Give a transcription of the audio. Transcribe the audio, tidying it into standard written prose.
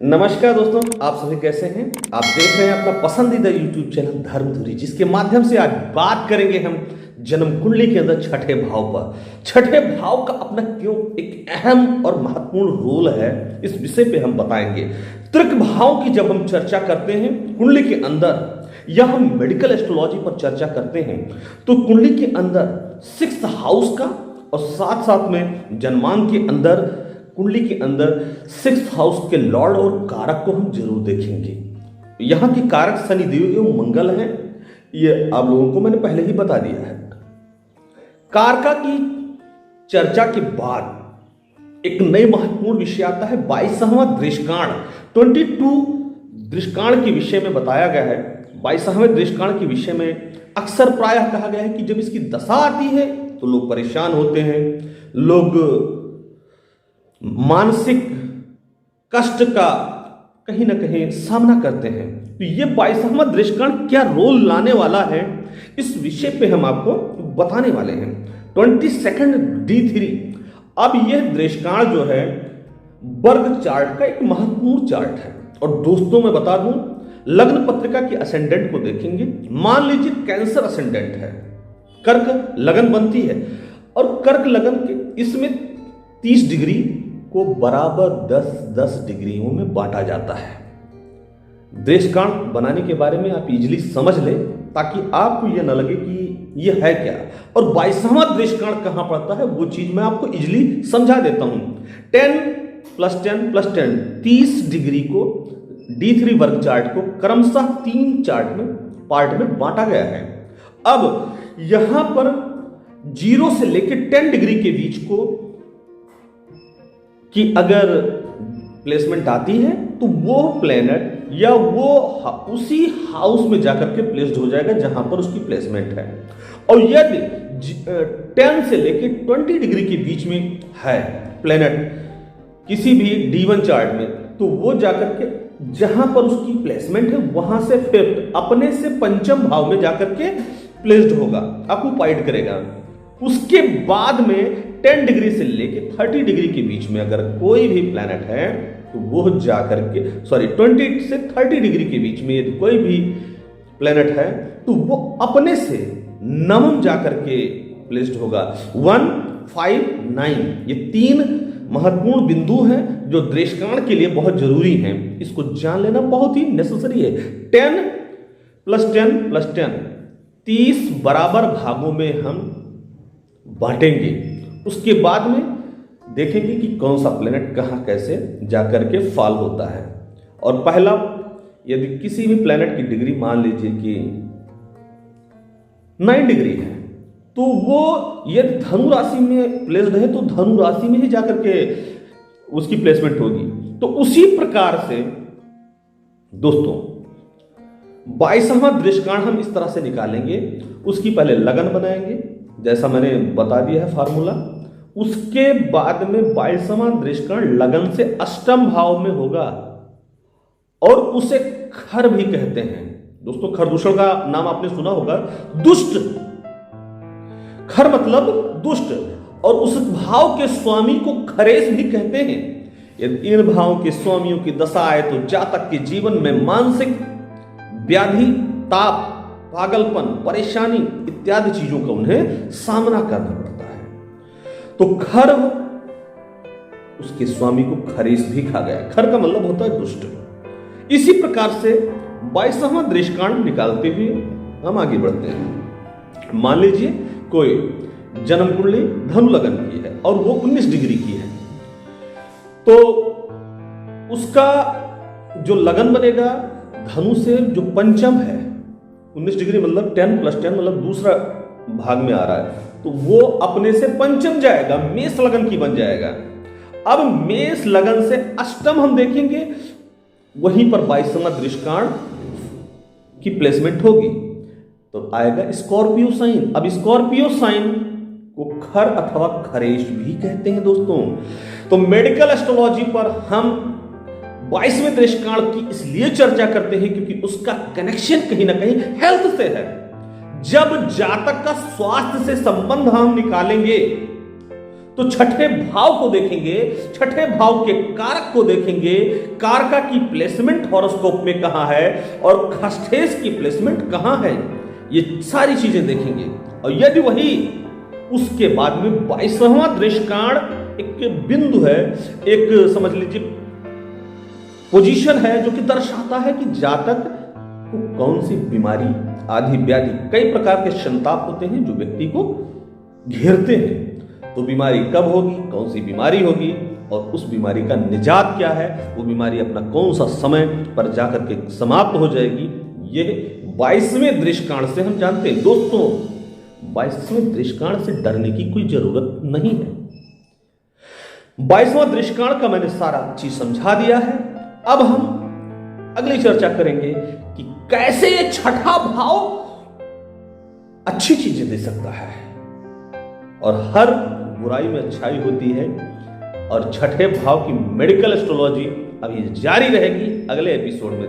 नमस्कार दोस्तों, आप सभी कैसे हैं। आप देख रहे हैं अपना पसंदीदा YouTube चैनल धर्मधुरी, जिसके माध्यम से आज बात करेंगे हम जन्म कुंडली के अंदर छठे भाव पर। छठे भाव का अपना क्यों एक अहम और महत्वपूर्ण रोल है, इस विषय पे हम बताएंगे। त्रिक भाव की जब हम चर्चा करते हैं कुंडली के अंदर, या हम मेडिकल एस्ट्रोलॉजी पर चर्चा करते हैं, तो कुंडली के अंदर 6th हाउस का और साथ साथ में जन्मांक के अंदर कुंडली के अंदर 6th हाउस के लॉर्ड और कारक को हम जरूर देखेंगे। यहां के कारक शनिदेव एवं मंगल हैं, ये आप लोगों को मैंने पहले ही बता दिया है। कारका की चर्चा के बाद एक नई महत्वपूर्ण विषय आता है 22वां दृष्काण। 22 दृष्काण के विषय में बताया गया है। 22वें दृष्काण के विषय में अक्सर प्रायः कहा गया है कि जब इसकी दशा आती है तो लोग परेशान होते हैं, लोग मानसिक कष्ट का कहीं ना कहीं सामना करते हैं। तो ये 22वां दृष्काण क्या रोल लाने वाला है, इस विषय पे हम आपको बताने वाले हैं। 22nd D3। अब यह दृष्काण जो है वर्ग चार्ट का एक महत्वपूर्ण चार्ट है। और दोस्तों मैं बता दूं, लग्न पत्रिका की असेंडेंट को देखेंगे, मान लीजिए कैंसर असेंडेंट है, कर्क लगन बनती है, और कर्क लगन के इसमें 30 डिग्री को बराबर 10-10 डिग्रियों में बांटा जाता है। दृष्काण बनाने के बारे में आप इजीली समझ लें, ताकि आपको यह न लगे कि यह है क्या और 22वां दृष्काण कहां पड़ता है, वो चीज मैं आपको इजीली समझा देता हूं। 10 + 10 + 10 30 डिग्री को D3 वर्ग चार्ट को क्रमशः 3 चार्ट में पार्ट में बांटा गया है। अब यहां पर 0 से लेकर 10 डिग्री के बीच को कि अगर प्लेसमेंट आती है तो वो प्लेनेट या वो उसी हाउस में जाकर के प्लेस्ड हो जाएगा जहां पर उसकी प्लेसमेंट है। और यदि 10 से लेकर 20 डिग्री के बीच में है प्लेनेट किसी भी D1 चार्ट में, तो वो जाकर के जहां पर उसकी प्लेसमेंट है वहां से 5th अपने से 5th भाव में जाकर के प्लेस्ड होगा, ऑक्युपाइड करेगा। उसके बाद में 10 डिग्री से लेके 30 डिग्री के बीच में अगर कोई भी प्लैनेट है तो वो जाकर के 20 से 30 डिग्री के बीच में यदि कोई भी प्लैनेट है तो वो अपने से नवम जाकर के प्लेस्ड होगा। 1, 5, 9 ये 3 महत्वपूर्ण बिंदु हैं जो दृष्काण के लिए बहुत जरूरी हैं। इसको जान लेना बहुत ही नेसेसरी है। 10 + 10 + 10 30 बराबर भागों में हम बांटेंगे। उसके बाद में देखेंगे कि कौन सा प्लेनेट कहां कैसे जाकर के फॉल होता है। और पहला, यदि किसी भी प्लेनेट की डिग्री मान लीजिए कि 9 डिग्री है, तो वो यदि धनु राशि में प्लेस्ड है तो धनु राशि में ही जाकर के उसकी प्लेसमेंट होगी। तो उसी प्रकार से दोस्तों 22वां दृष्काण हम इस तरह से निकालेंगे। उसकी पहले लगन बनाएंगे, जैसा मैंने बता दिया है फार्मूला। उसके बाद में 22वां दृष्काण लगन से 8th भाव में होगा, और उसे खर भी कहते हैं। दोस्तों खरदूषण का नाम आपने सुना होगा, दुष्ट। खर मतलब दुष्ट, और उस भाव के स्वामी को खरेश भी कहते हैं। यदि इन भावों के स्वामियों की दशा आए तो जातक के जीवन में मानसिक व्याधि, ताप, पागलपन, परेशानी इत्यादि चीजों का उन्हें सामना करना पड़ता है। तो खर उसके स्वामी को खरेश भी खा गया। खर का मतलब होता है दुष्ट। इसी प्रकार से 22वां दृष्काण निकालते हुए हम आगे बढ़ते हैं। मान लीजिए कोई जन्म कुंडली धनु लगन की है और वो 19 डिग्री की है, तो उसका जो लगन बनेगा धनु से जो 5th है, 19 डिग्री मतलब 10 + 10 मतलब दूसरा भाग में आ रहा है, तो वो अपने से 5th जाएगा, मेष लगन की बन जाएगा। अब मेष लगन से 8th हम देखेंगे, वहीं पर 22वां दृष्काण की प्लेसमेंट होगी, तो आएगा स्कॉर्पियो साइन। अब स्कॉर्पियो साइन को खर अथवा खरेश भी कहते हैं दोस्तों। तो मेडिकल एस्ट्रोलॉजी पर हम 22वें दृष्काण की इसलिए चर्चा करते हैं क्योंकि उसका कनेक्शन कहीं ना कहीं हेल्थ से है। जब जातक का स्वास्थ्य से संबंध हम निकालेंगे तो छठे भाव को देखेंगे, छठे भाव के कारक को देखेंगे, कारका की प्लेसमेंट हॉरोस्कोप में कहां है और खष्ठेश की प्लेसमेंट कहां है, ये सारी चीजें देखेंगे। और यदि वही उसके बाद में 22वां दृष्काण एक बिंदु है, एक समझ लीजिए पोजीशन है जो कि दर्शाता है कि जातक को कौन सी बीमारी, आदि व्याधि, कई प्रकार के संताप होते हैं जो व्यक्ति को घेरते हैं। तो बीमारी कब होगी, कौन सी बीमारी होगी और उस बीमारी का निजात क्या है, वो बीमारी अपना कौन सा समय पर जाकर के समाप्त हो जाएगी, ये 22वें दृष्काण से हम जानते हैं। दोस्तों 22वें दृष्काण से डरने की कोई जरूरत नहीं है। 22वां दृष्काण का मैंने सारा चीज समझा दिया है। अब हम अगली चर्चा करेंगे कि कैसे ये छठा भाव अच्छी चीजें दे सकता है और हर बुराई में अच्छाई होती है। और छठे भाव की मेडिकल एस्ट्रोलॉजी अब ये जारी रहेगी अगले एपिसोड में।